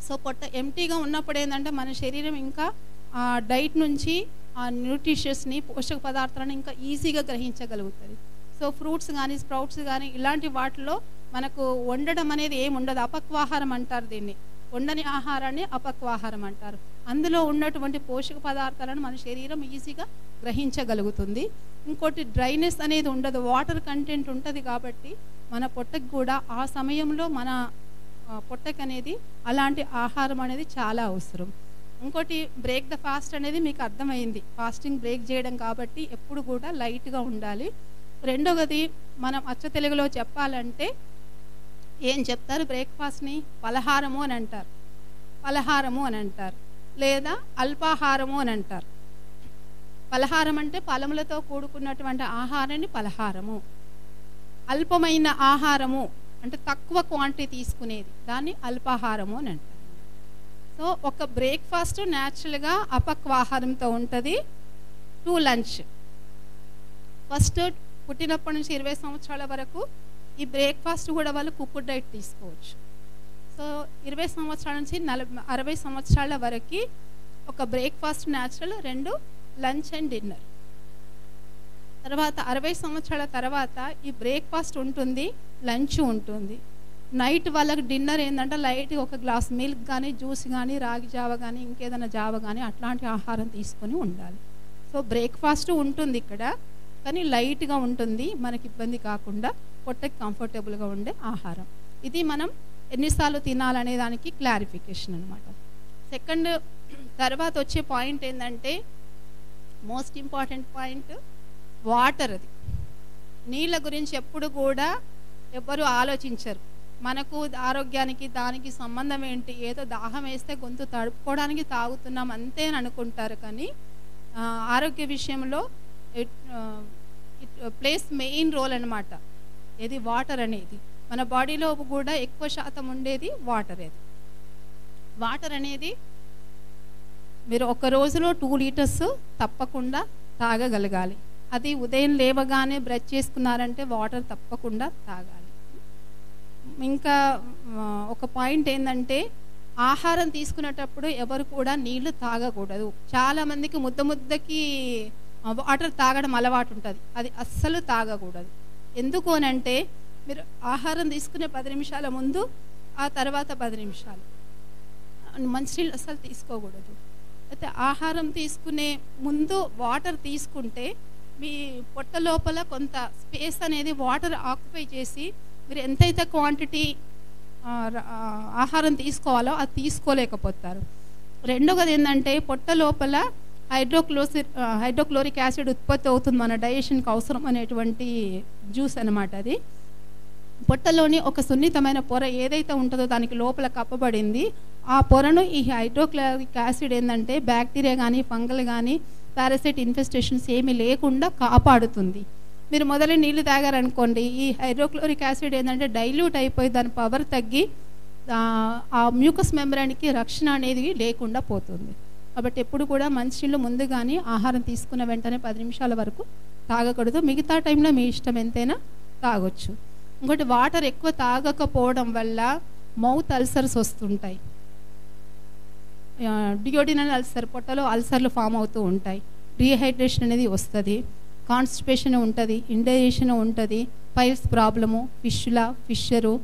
సో పొట్ట ఎంటీగా ఉన్నప్పుడు ఏంటంటే మన శరీరం ఇంకా డైట్ నుంచి ఆ న్యూట్రిషియస్ని, పోషక పదార్థాలను ఇంకా ఈజీగా గ్రహించగలుగుతుంది. సో ఫ్రూట్స్ కానీ స్ప్రౌట్స్ కానీ ఇలాంటి వాటిలో మనకు వండడం అనేది ఏమి ఉండదు. అపక్వాహారం అంటారు దీన్ని, వండని ఆహారాన్ని అపక్వాహారం అంటారు. అందులో ఉన్నటువంటి పోషక పదార్థాలను మన శరీరం ఈజీగా గ్రహించగలుగుతుంది. ఇంకోటి, డ్రైనెస్ అనేది ఉండదు, వాటర్ కంటెంట్ ఉంటుంది కాబట్టి మన పొట్టకి కూడా ఆ సమయంలో మన పొట్టకి అనేది అలాంటి ఆహారం అనేది చాలా అవసరం. ఇంకోటి, బ్రేక్ ద ఫాస్ట్ అనేది మీకు అర్థమైంది, ఫాస్టింగ్ బ్రేక్ చేయడం కాబట్టి ఎప్పుడు కూడా లైట్గా ఉండాలి. రెండవది, మనం అచ్చ తెలుగులో చెప్పాలంటే ఏం చెప్తారు, బ్రేక్ఫాస్ట్ని పలహారము అని అంటారు, పలహారము అని అంటారు, లేదా అల్పాహారము అని అంటారు. పలహారం అంటే ఫలములతో కూడుకున్నటువంటి ఆహారాన్ని పలహారము, అల్పమైన ఆహారము అంటే తక్కువ క్వాంటిటీ తీసుకునేది దాన్ని అల్పాహారము అని అంటారు. సో ఒక బ్రేక్ఫాస్ట్ న్యాచురల్గా అపక్వాహారంతో ఉంటుంది. టు లంచ్, ఫస్ట్ పుట్టినప్పటి నుంచి 20 సంవత్సరాల వరకు ఈ బ్రేక్ఫాస్ట్ కూడా వాళ్ళు కుక్డ్ డైట్ తీసుకోవచ్చు. సో 20 సంవత్సరాల నుంచి 60 సంవత్సరాల వరకు ఒక breakfast natural, 2 lunch and dinner. తర్వాత 60 సంవత్సరాల తర్వాత ఈ బ్రేక్ఫాస్ట్ ఉంటుంది, లంచ్ ఉంటుంది. నైట్ వాళ్ళకి డిన్నర్ ఏంటంటే లైట్ ఒక గ్లాస్ మిల్క్ కానీ, జ్యూస్ కానీ, రాగి జావ కానీ, ఇంకేదైనా జావ కానీ అట్లాంటి ఆహారం తీసుకొని ఉండాలి. సో బ్రేక్ఫాస్ట్ ఉంటుంది ఇక్కడ, కానీ లైట్గా ఉంటుంది, మనకి ఇబ్బంది కాకుండా పొట్టకి కంఫర్టబుల్గా ఉండే ఆహారం. ఇది మనం ఎన్నిసార్లు తినాలనే దానికి క్లారిఫికేషన్ అనమాట. సెకండ్ తర్వాత వచ్చే పాయింట్ ఏంటంటే మోస్ట్ ఇంపార్టెంట్ పాయింట్, వాటర్. అది నీళ్ళ గురించి ఎప్పుడు కూడా ఎవ్వరూ ఆలోచించరు. మనకు ఆరోగ్యానికి దానికి సంబంధం ఏంటి, ఏదో దాహం వేస్తే గొంతు తడుపుకోవడానికి తాగుతున్నాం అంతే అని అనుకుంటారు. కానీ ఆరోగ్య విషయంలో ఇట్ ప్లేస్ మెయిన్ రోల్ అనమాట. ఏది, వాటర్ అనేది. మన బాడీలో కూడా ఎక్కువ శాతం ఉండేది వాటర్. అది వాటర్ అనేది మీరు ఒక రోజులో 2 లీటర్స్ తప్పకుండా తాగగలగాలి. అది ఉదయం లేవగానే బ్రష్ చేసుకున్నారంటే వాటర్ తప్పకుండా తాగాలి. ఇంకా ఒక పాయింట్ ఏంటంటే ఆహారం తీసుకునేటప్పుడు ఎవరు కూడా నీళ్లు తాగకూడదు. చాలామందికి ముద్దకి వాటర్ తాగడం అలవాటు ఉంటుంది, అది అస్సలు తాగకూడదు. ఎందుకు అని అంటే మీరు ఆహారం తీసుకునే 10 నిమిషాల ముందు, ఆ తర్వాత 10 నిమిషాలు మంచినీళ్ళు అస్సలు తీసుకోకూడదు. అయితే ఆహారం తీసుకునే ముందు వాటర్ తీసుకుంటే మీ పొట్ట లోపల కొంత స్పేస్ అనేది వాటర్ ఆక్యుపై చేసి మీరు ఎంతైతే క్వాంటిటీ ఆహారం తీసుకోవాలో అది తీసుకోలేకపోతారు. రెండవది ఏంటంటే పొట్ట లోపల హైడ్రోక్లోరిక్ యాసిడ్ ఉత్పత్తి అవుతుంది, మన డైజెషన్కి అవసరం అనేటువంటి జ్యూస్ అనమాట. అది పొట్టలోని ఒక సున్నితమైన పొర ఏదైతే ఉంటుందో దానికి లోపల కప్పబడింది. ఆ పొరను ఈ హైడ్రోక్లోరిక్ యాసిడ్ ఏంటంటే బ్యాక్టీరియా కానీ, ఫంగల్ కానీ, పారాసైట్ ఇన్ఫెస్టేషన్స్ ఏమీ లేకుండా కాపాడుతుంది. మీరు మొదలు నీళ్లు తాగారనుకోండి, ఈ హైడ్రోక్లోరిక్ యాసిడ్ ఏంటంటే డైల్యూట్ అయిపోయి దాని పవర్ తగ్గి ఆ మ్యూకస్ మెంబ్రేన్కి రక్షణ అనేది లేకుండా పోతుంది. కాబట్టి ఎప్పుడు కూడా మంచినీళ్ళు ముందు కానీ ఆహారం తీసుకున్న వెంటనే 10 నిమిషాల వరకు తాగకూడదు. మిగతా టైంలో మీ ఇష్టం ఎంతైనా తాగొచ్చు. ఇంకోటి, వాటర్ ఎక్కువ తాగకపోవడం వల్ల మౌత్ అల్సర్స్ వస్తుంటాయి. డియోడినల్ అల్సర్, పొట్టలో అల్సర్లు ఫామ్ అవుతూ ఉంటాయి. డీహైడ్రేషన్ అనేది వస్తుంది, కాన్స్టిపేషన్ ఉంటుంది, ఇండైజేషన్ ఉంటుంది, piles problem, fisher,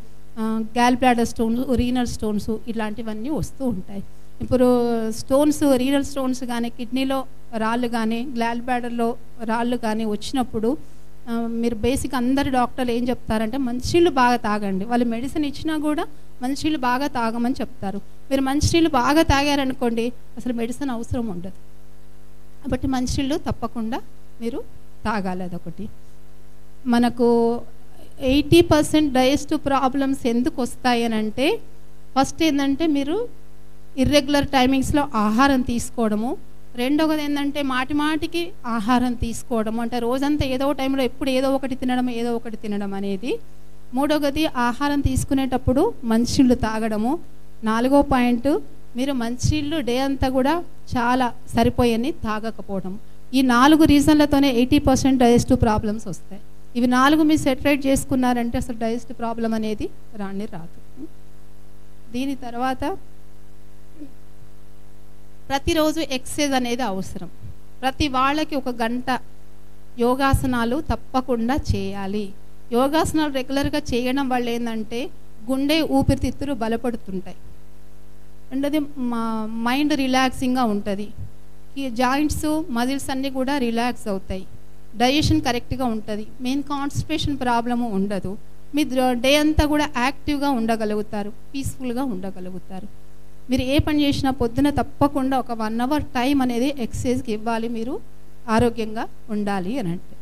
gall bladder stones, renal stones ఇలాంటివన్నీ వస్తూ ఉంటాయి. ఇప్పుడు స్టోన్స్, రీనల్ స్టోన్స్ కానీ, కిడ్నీలో రాళ్ళు కానీ, గ్యాల్ బ్లాడర్లో రాళ్ళు కానీ వచ్చినప్పుడు మీరు బేసిక్ అందరు డాక్టర్లు ఏం చెప్తారంటే మంచినీళ్ళు బాగా తాగండి. వాళ్ళు మెడిసిన్ ఇచ్చినా కూడా మంచినీళ్ళు బాగా తాగమని చెప్తారు. మీరు మంచినీళ్ళు బాగా తాగారనుకోండి అసలు మెడిసిన్ అవసరం ఉండదు. కాబట్టి మంచినీళ్ళు తప్పకుండా మీరు తాగాలి. అదొకటి. మనకు 80% డైజెస్టివ్ ప్రాబ్లమ్స్ ఎందుకు వస్తాయి అని అంటే ఫస్ట్ ఏంటంటే మీరు ఇర్రెగ్యులర్ టైమింగ్స్లో ఆహారం తీసుకోవడము, రెండవది ఏంటంటే మాటికి ఆహారం తీసుకోవడం, అంటే రోజంతా ఏదో టైంలో ఎప్పుడు ఏదో ఒకటి తినడం అనేది. మూడవది ఆహారం తీసుకునేటప్పుడు మంచినీళ్ళు తాగడము. 4వ పాయింట్, మీరు మంచినీళ్ళు డే అంతా కూడా చాలా సరిపోయని తాగకపోవడం. ఈ 4 రీజన్లతోనే 80% డైజెస్టివ్ ప్రాబ్లమ్స్ వస్తాయి. ఇవి 4 మీరు సెటరేట్ చేసుకున్నారంటే అసలు డైజెస్టివ్ ప్రాబ్లం అనేది రాదు. దీని తర్వాత ప్రతిరోజు ఎక్సర్సైజ్ అనేది అవసరం. ప్రతి వాళ్ళకి 1 గంట యోగాసనాలు తప్పకుండా చేయాలి. యోగాసనాలు రెగ్యులర్గా చేయడం వల్ల ఏంటంటే గుండె ఊపిరితిత్తులు బలపడుతుంటాయి. రెండోది మైండ్ రిలాక్సింగ్గా ఉంటుంది. ఈ జాయింట్స్ మజిల్స్ అన్నీ కూడా రిలాక్స్ అవుతాయి. డైజెషన్ కరెక్ట్గా ఉంటుంది. మెయిన్ కాన్స్టిపేషన్ ప్రాబ్లము ఉండదు. మీ డే అంతా కూడా యాక్టివ్గా ఉండగలుగుతారు, పీస్ఫుల్గా ఉండగలుగుతారు. మీరు ఏ పని చేసినా పొద్దున తప్పకుండా ఒక 1 అవర్ టైం అనేది ఎక్సర్సైజ్కి ఇవ్వాలి, మీరు ఆరోగ్యంగా ఉండాలి అని అంటే.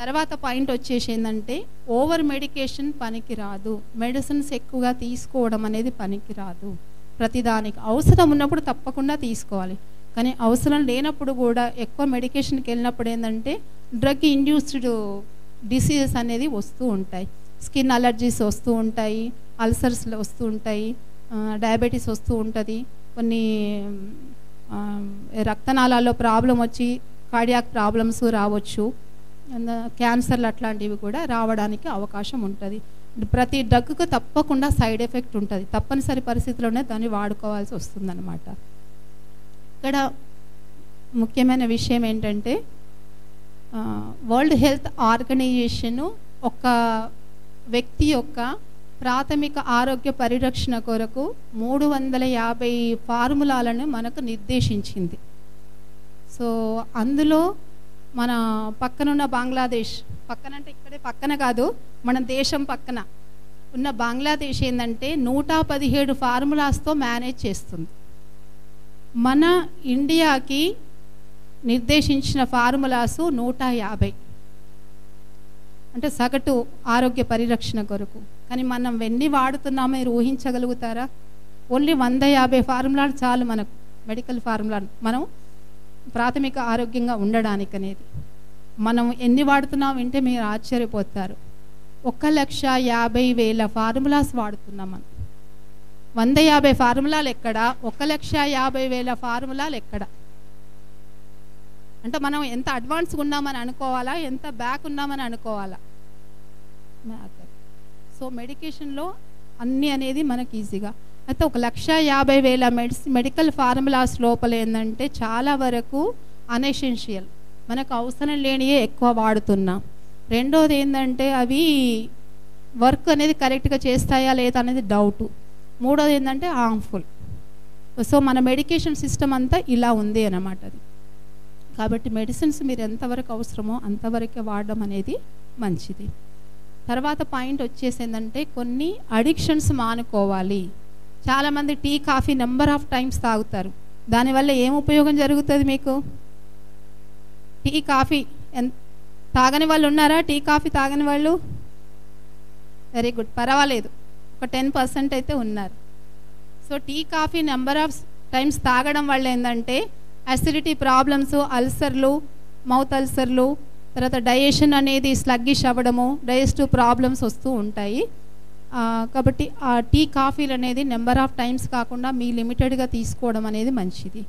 తర్వాత పాయింట్ వచ్చేసి ఏంటంటే ఓవర్ మెడికేషన్ పనికి రాదు. మెడిసిన్స్ ఎక్కువగా తీసుకోవడం అనేది పనికి రాదు. ప్రతిదానికి అవసరం ఉన్నప్పుడు తప్పకుండా తీసుకోవాలి, కానీ అవసరం లేనప్పుడు కూడా ఎక్కువ మెడికేషన్కి వెళ్ళినప్పుడు ఏంటంటే డ్రగ్ ఇండ్యూస్డ్ డిసీజెస్ అనేది వస్తూ ఉంటాయి. స్కిన్ అలర్జీస్ వస్తూ ఉంటాయి, అల్సర్స్ వస్తూ ఉంటాయి, డయాబెటీస్ వస్తూ ఉంటుంది, కొన్ని రక్తనాళాల్లో ప్రాబ్లం వచ్చి కార్డియాక్ ప్రాబ్లమ్స్ రావచ్చు, క్యాన్సర్లు అట్లాంటివి కూడా రావడానికి అవకాశం ఉంటుంది. ప్రతి డ్రగ్కు తప్పకుండా సైడ్ ఎఫెక్ట్ ఉంటుంది. తప్పనిసరి పరిస్థితుల్లోనే దాన్ని వాడుకోవాల్సి వస్తుందన్నమాట. ఇక్కడ ముఖ్యమైన విషయం ఏంటంటే వరల్డ్ హెల్త్ ఆర్గనైజేషను ఒక వ్యక్తి యొక్క ప్రాథమిక ఆరోగ్య పరిరక్షణ కొరకు 350 ఫార్ములాలను మనకు నిర్దేశించింది. సో అందులో మన పక్కనున్న బంగ్లాదేశ్, పక్కనంటే ఇక్కడే పక్కన కాదు, మన దేశం పక్కన ఉన్న బంగ్లాదేశ్ ఏంటంటే 117 ఫార్ములాస్తో మేనేజ్ చేస్తుంది. మన ఇండియాకి నిర్దేశించిన ఫార్ములాసు 150, అంటే సగటు ఆరోగ్య పరిరక్షణ కొరకు. కానీ మనం ఎన్ని వాడుతున్నామో మీరు ఊహించగలుగుతారా? ఓన్లీ 150 ఫార్ములాలు చాలు మనకు, మెడికల్ ఫార్ములాలు మనం ప్రాథమిక ఆరోగ్యంగా ఉండడానికి అనేది. మనం ఎన్ని వాడుతున్నాం అంటే మీరు ఆశ్చర్యపోతారు. 1,50,000 ఫార్ములాస్ వాడుతున్నాం మనం. 150 ఫార్ములాలు ఎక్కడ, 1,50,000 ఫార్ములాలు ఎక్కడ? అంటే మనం ఎంత అడ్వాన్స్గా ఉన్నామని అనుకోవాలా, ఎంత బ్యాక్ ఉన్నామని అనుకోవాలా? సో మెడికేషన్లో అన్నీ అనేది మనకి ఈజీగా. అయితే 1,50,000 మెడికల్ ఫార్ములాస్ లోపల ఏంటంటే చాలా వరకు అన్ఎసెన్షియల్, మనకు అవసరం లేనియే ఎక్కువ వాడుతున్నాం. రెండోది ఏంటంటే అవి వర్క్ అనేది కరెక్ట్గా చేస్తాయా లేదా అనేది డౌటు. మూడోది ఏంటంటే హార్మ్ఫుల్. సో మన మెడికేషన్ సిస్టమ్ అంతా ఇలా ఉంది అన్నమాట అది. కాబట్టి మెడిసిన్స్ మీరు ఎంతవరకు అవసరమో అంతవరకే వాడడం అనేది మంచిది. తర్వాత పాయింట్ వచ్చేసి ఏంటంటే కొన్ని అడిక్షన్స్ మానుకోవాలి. చాలామంది tea coffee number of times తాగుతారు. దానివల్ల ఏం ఉపయోగం జరుగుతుంది మీకు? టీ కాఫీ తాగని వాళ్ళు ఉన్నారా? టీ కాఫీ తాగని వాళ్ళు? వెరీ గుడ్, పర్వాలేదు, ఒక 10% అయితే ఉన్నారు. So tea coffee number of times తాగడం వల్ల ఏంటంటే అసిడిటీ ప్రాబ్లమ్స్, అల్సర్లు, మౌత్ అల్సర్లు, తర్వాత డైజెషన్ అనేది స్లగ్గిష్ అవ్వడము, డైజెస్టివ్ ప్రాబ్లమ్స్ వస్తూ ఉంటాయి. కాబట్టి ఆ టీ కాఫీలు అనేది నెంబర్ ఆఫ్ టైమ్స్ కాకుండా మీ లిమిటెడ్గా తీసుకోవడం అనేది మంచిది.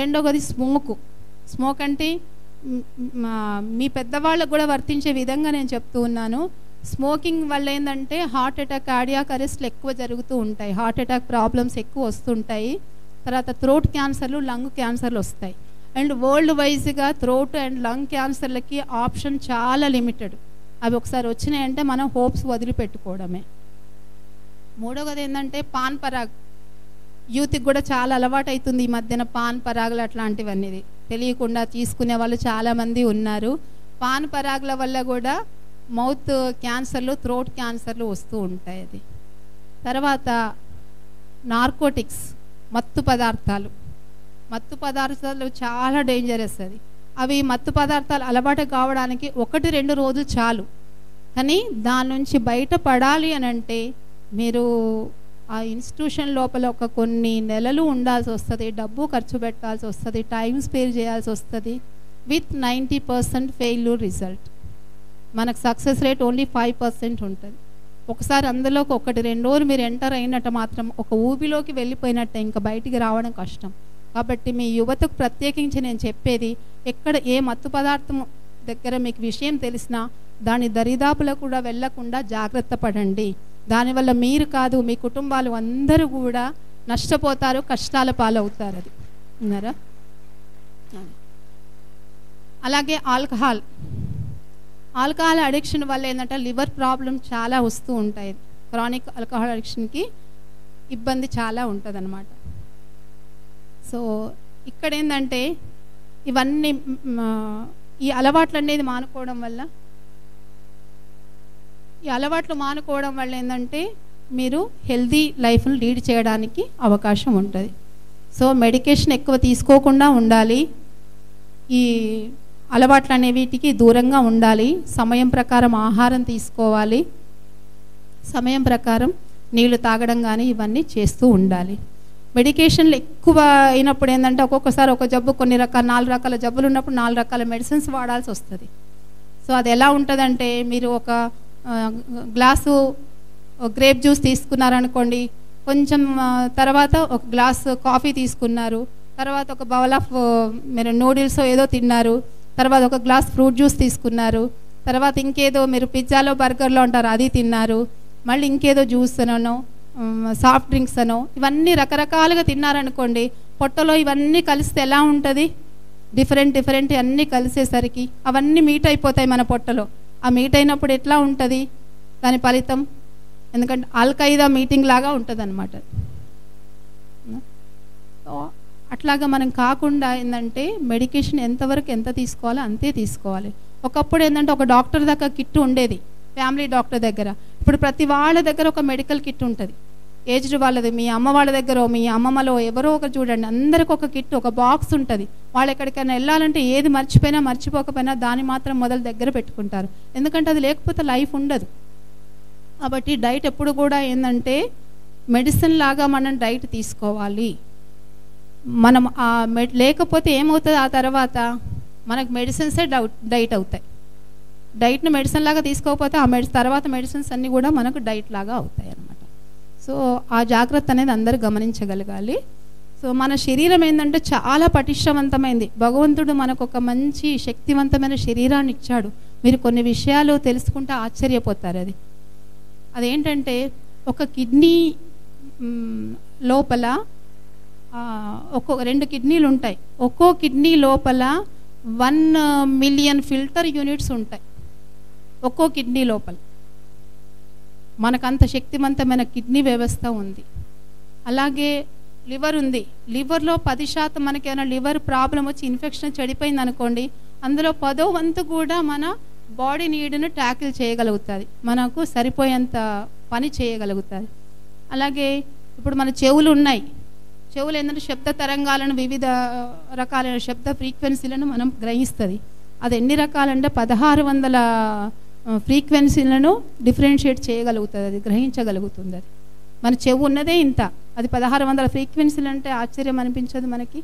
రెండవది స్మోక్ అంటే మీ పెద్దవాళ్ళకు కూడా వర్తించే విధంగా నేను చెప్తూ ఉన్నాను. స్మోకింగ్ వల్ల ఏంటంటే హార్ట్ అటాక్, కార్డియాక్ అరెస్ట్లు ఎక్కువ జరుగుతూ ఉంటాయి, హార్ట్ అటాక్ ప్రాబ్లమ్స్ ఎక్కువ వస్తుంటాయి. తర్వాత థ్రోట్ క్యాన్సర్లు, లంగ్ క్యాన్సర్లు వస్తాయి. అండ్ వరల్డ్ వైజ్గా థ్రోట్ అండ్ లంగ్ క్యాన్సర్లకి ఆప్షన్ చాలా లిమిటెడ్. అవి ఒకసారి వచ్చినాయంటే మనం హోప్స్ వదిలిపెట్టుకోవడమే. మూడవది ఏంటంటే పాన్ పరాగ్, యూత్కి కూడా చాలా అలవాటు అవుతుంది ఈ మధ్యన పాన్ పరాగులు అట్లాంటివన్నీ తెలియకుండా తీసుకునే వాళ్ళు చాలామంది ఉన్నారు. పాన్ పరాగుల వల్ల కూడా మౌత్ క్యాన్సర్లు, థ్రోట్ క్యాన్సర్లు వస్తూ ఉంటాయి. అది తర్వాత నార్కోటిక్స్, మత్తు పదార్థాలు చాలా డేంజరస్. అవి మత్తు పదార్థాలు అలవాటు కావడానికి 1-2 రోజులు చాలు. కానీ దాని నుంచి బయటపడాలి అని అంటే మీరు ఆ ఇన్స్టిట్యూషన్ లోపల ఒక కొన్ని నెలలు ఉండాల్సి వస్తుంది, డబ్బు ఖర్చు పెట్టాల్సి వస్తుంది, టైం స్పేర్ చేయాల్సి వస్తుంది. With 90% failure result. మనకు సక్సెస్ రేట్ ఓన్లీ 5% ఉంటుంది. ఒకసారి అందులోకి 1-2 రోజులు మీరు ఎంటర్ అయినట్టు మాత్రం ఒక ఊబిలోకి వెళ్ళిపోయినట్టే, ఇంకా బయటికి రావడం కష్టం. కాబట్టి మీ యువతకు ప్రత్యేకించి నేను చెప్పేది, ఎక్కడ ఏ మత్తు పదార్థం దగ్గర మీకు విషయం తెలిసినా దాని దరిదాపులో కూడా వెళ్ళకుండా జాగ్రత్త పడండి. దానివల్ల మీరు కాదు, మీ కుటుంబాలు అందరూ కూడా నష్టపోతారు, కష్టాల పాలవుతారు. అది విన్నారా? అలాగే ఆల్కహాల్ అడిక్షన్ వల్ల ఏంటంటే లివర్ ప్రాబ్లం చాలా వస్తూ ఉంటాయి. క్రానిక్ ఆల్కహాల్ అడిక్షన్కి ఇబ్బంది చాలా ఉంటుంది అన్నమాట. సో ఇక్కడ ఏంటంటే ఇవన్నీ ఈ అలవాట్లు అనేది మానుకోవడం వల్ల ఏంటంటే మీరు హెల్దీ లైఫ్ను లీడ్ చేయడానికి అవకాశం ఉంటుంది. సో మెడికేషన్ ఎక్కువ తీసుకోకుండా ఉండాలి, ఈ అలవాట్లు అనేవిటికి దూరంగా ఉండాలి, సమయం ప్రకారం ఆహారం తీసుకోవాలి, సమయం ప్రకారం నీళ్లు తాగడం కానీ ఇవన్నీ చేస్తూ ఉండాలి. మెడికేషన్లు ఎక్కువ అయినప్పుడు ఏంటంటే ఒక్కొక్కసారి ఒక జబ్బు 4 రకాల జబ్బులు ఉన్నప్పుడు 4 రకాల మెడిసిన్స్ వాడాల్సి వస్తుంది. సో అది ఎలా ఉంటుందంటే, మీరు ఒక గ్లాసు గ్రేప్ జ్యూస్ తీసుకున్నారనుకోండి, కొంచెం తర్వాత ఒక గ్లాస్ కాఫీ తీసుకున్నారు, తర్వాత ఒక బౌల్ ఆఫ్ మీరు నూడిల్స్ ఏదో తిన్నారు, తర్వాత ఒక గ్లాస్ ఫ్రూట్ జ్యూస్ తీసుకున్నారు, తర్వాత ఇంకేదో మీరు పిజ్జాలో బర్గర్లో ఉంటారు అది తిన్నారు, మళ్ళీ ఇంకేదో జ్యూస్ అనో సాఫ్ట్ డ్రింక్స్ అనో ఇవన్నీ రకరకాలుగా తిన్నారనుకోండి, పొట్టలో ఇవన్నీ కలిస్తే ఎలా ఉంటుంది? డిఫరెంట్ అన్నీ కలిసేసరికి అవన్నీ మీట్ అయిపోతాయి మన పొట్టలో. ఆ మీట్ అయినప్పుడు ఎట్లా ఉంటుంది దాని ఫలితం? ఎందుకంటే అల్ఖైదా మీటింగ్ లాగా ఉంటుంది అన్నమాట. అట్లాగా మనం కాకుండా ఏంటంటే మెడికేషన్ ఎంతవరకు ఎంత తీసుకోవాలో అంతే తీసుకోవాలి. ఒకప్పుడు ఏంటంటే ఒక డాక్టర్ దగ్గర కిట్ ఉండేది, ఫ్యామిలీ డాక్టర్ దగ్గర. ఇప్పుడు ప్రతి వాళ్ళ దగ్గర ఒక మెడికల్ కిట్ ఉంటుంది. ఏజ్డ్ వాళ్ళది, మీ అమ్మ వాళ్ళ దగ్గర, మీ అమ్మమ్మలో ఎవరో ఒకరు చూడండి, అందరికి ఒక కిట్, ఒక బాక్స్ ఉంటుంది. వాళ్ళు ఎక్కడికైనా వెళ్ళాలంటే ఏది మర్చిపోకపోయినా దాన్ని మాత్రం మొదలు దగ్గర పెట్టుకుంటారు. ఎందుకంటే అది లేకపోతే లైఫ్ ఉండదు. కాబట్టి డైట్ ఎప్పుడు కూడా ఏంటంటే మెడిసిన్ లాగా మనం డైట్ తీసుకోవాలి. మనం లేకపోతే ఏమవుతుంది, ఆ తర్వాత మనకు మెడిసిన్సే డైట్ అవుతాయి. డైట్ని మెడిసిన్ లాగా తీసుకోకపోతే ఆ తర్వాత మెడిసిన్స్ అన్నీ కూడా మనకు డైట్ లాగా అవుతాయి అన్నమాట. సో ఆ జాగ్రత్త అనేది అందరూ గమనించగలగాలి. సో మన శరీరం ఏంటంటే చాలా పటిష్టవంతమైంది. భగవంతుడు మనకు ఒక మంచి శక్తివంతమైన శరీరాన్ని ఇచ్చాడు. మీరు కొన్ని విషయాలు తెలుసుకుంటే ఆశ్చర్యపోతారు. అదేంటంటే ఒక కిడ్నీ లోపల 2 కిడ్నీలు ఉంటాయి. ఒక్కో కిడ్నీ లోపల 1 మిలియన్ ఫిల్టర్ యూనిట్స్ ఉంటాయి ఒక్కో కిడ్నీ లోపల. మనకంత శక్తివంతమైన కిడ్నీ వ్యవస్థ ఉంది. అలాగే లివర్ ఉంది. లివర్లో 10% మనకేమైనా లివర్ ప్రాబ్లం వచ్చి ఇన్ఫెక్షన్ చెడిపోయింది అనుకోండి, అందులో 10వ వంతు కూడా మన బాడీ నీడ్ను ట్యాకిల్ చేయగలుగుతుంది, మనకు సరిపోయేంత పని చేయగలుగుతుంది. అలాగే ఇప్పుడు మన చెవులు ఉన్నాయి. చెవులు ఏంటంటే శబ్ద తరంగాలను, వివిధ రకాలైన శబ్ద ఫ్రీక్వెన్సీలను మనం గ్రహిస్తుంది. అది ఎన్ని రకాలంటే 1600 ఫ్రీక్వెన్సీలను డిఫరెన్షియేట్ చేయగలుగుతుంది, అది గ్రహించగలుగుతుంది. అది మన చెవు ఉన్నదే ఇంత, అది 1600 ఫ్రీక్వెన్సీలు అంటే ఆశ్చర్యం అనిపించదు మనకి.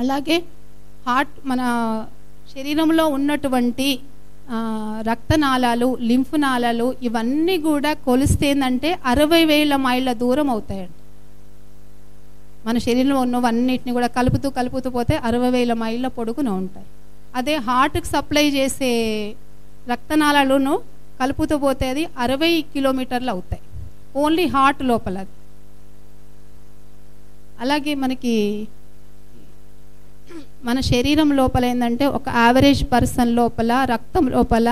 అలాగే హార్ట్, మన శరీరంలో ఉన్నటువంటి రక్తనాళాలు, లింఫ్ నాళాలు ఇవన్నీ కూడా కొలిస్తే ఏంటంటే 60,000 మైళ్ళ దూరం అవుతాయండి. మన శరీరంలో ఉన్నవన్నిటిని కూడా కలుపుతూ పోతే 60,000 మైళ్ళ పొడుగున ఉంటాయి. అదే హార్ట్కి సప్లై చేసే రక్తనాళాలను కలుపుతూ పోతే అది 60 కిలోమీటర్లు అవుతాయి, ఓన్లీ హార్ట్ లోపల. అలాగే మనకి మన శరీరం లోపల ఏంటంటే ఒక యావరేజ్ పర్సన్ లోపల రక్తం లోపల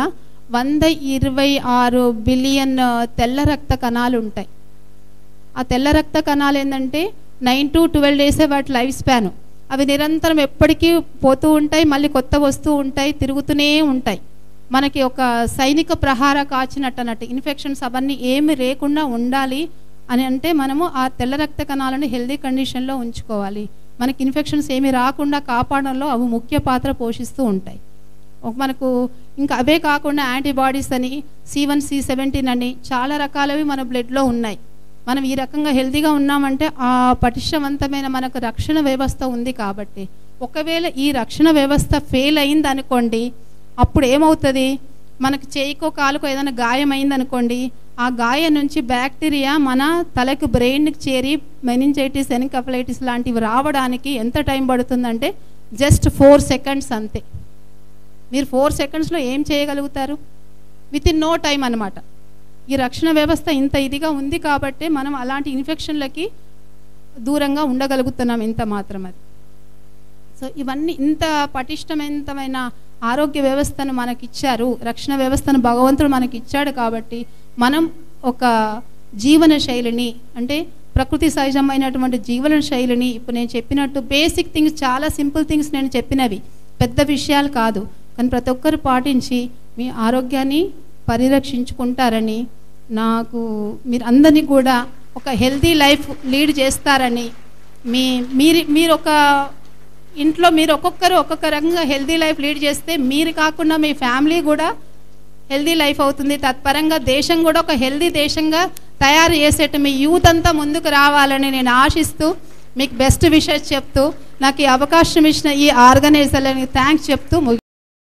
126 బిలియన్ తెల్ల రక్త కణాలు ఉంటాయి. ఆ తెల్ల రక్త కణాలు ఏంటంటే 9 to 12 డేసే వాటి లైఫ్ స్పాన్. అవి నిరంతరం ఎప్పటికీ పోతూ ఉంటాయి, మళ్ళీ కొత్త వస్తూ ఉంటాయి, తిరుగుతూనే ఉంటాయి. మనకి ఒక సైనిక ప్రహార కాచినట్టు అన్నట్టు ఇన్ఫెక్షన్స్ అవన్నీ ఏమి లేకుండా ఉండాలి అని అంటే మనము ఆ తెల్ల రక్త కణాలను హెల్దీ కండిషన్లో ఉంచుకోవాలి. మనకి ఇన్ఫెక్షన్స్ ఏమి రాకుండా కాపాడంలో అవి ముఖ్య పాత్ర పోషిస్తూ ఉంటాయి. మనకు ఇంకా అవే కాకుండా యాంటీబాడీస్ అని, C1 C17 అని చాలా రకాలవి మన బ్లడ్లో ఉన్నాయి. మనం ఈ రకంగా హెల్తీగా ఉన్నామంటే ఆ పటిష్టవంతమైన మనకు రక్షణ వ్యవస్థ ఉంది కాబట్టి. ఒకవేళ ఈ రక్షణ వ్యవస్థ ఫెయిల్ అయింది అనుకోండి, అప్పుడు ఏమవుతుంది, మనకు చేయికో కాలుకో ఏదైనా గాయం అయిందనుకోండి, ఆ గాయం నుంచి బ్యాక్టీరియా మన తలకు బ్రెయిన్కి చేరి మెనింజైటిస్ ఎన్కెఫలైటిస్ లాంటివి రావడానికి ఎంత టైం పడుతుందంటే జస్ట్ 4 సెకండ్స్ అంతే. మీరు 4 సెకండ్స్లో ఏం చేయగలుగుతారు? విత్ ఇన్ నో టైం అనమాట. ఈ రక్షణ వ్యవస్థ ఇంత ఇదిగా ఉంది కాబట్టి మనం అలాంటి ఇన్ఫెక్షన్లకి దూరంగా ఉండగలుగుతున్నాం ఇంత మాత్రం అది. సో ఇవన్నీ ఇంత పటిష్టమైన ఆరోగ్య వ్యవస్థను మనకిచ్చారు, రక్షణ వ్యవస్థను భగవంతుడు మనకి ఇచ్చాడు కాబట్టి మనం ఒక జీవన శైలిని, అంటే ప్రకృతి సహజమైనటువంటి జీవన శైలిని, ఇప్పుడు నేను చెప్పినట్టు బేసిక్ థింగ్స్, చాలా సింపుల్ థింగ్స్ నేను చెప్పినవి, పెద్ద విషయాలు కాదు, కానీ ప్రతి ఒక్కరు పాటించి మీ ఆరోగ్యాన్ని పరిరక్షించుకుంటారని, నాకు మీరు అందరినీ కూడా ఒక హెల్తీ లైఫ్ లీడ్ చేస్తారని, మీరు ఒక ఇంట్లో మీరు ఒక్కొక్కరు ఒక్కొక్క రకంగా హెల్తీ లైఫ్ లీడ్ చేస్తే మీరు కాకుండా మీ ఫ్యామిలీ కూడా హెల్తీ లైఫ్ అవుతుంది. తత్పరంగా దేశం కూడా ఒక హెల్తీ దేశంగా తయారు చేసేట్టు మీ యూత్ అంతా ముందుకు రావాలని నేను ఆశిస్తూ మీకు బెస్ట్ విషెస్ చెప్తూ నాకు ఈ అవకాశం ఇచ్చిన ఈ ఆర్గనైజర్లని థ్యాంక్స్ చెప్తూ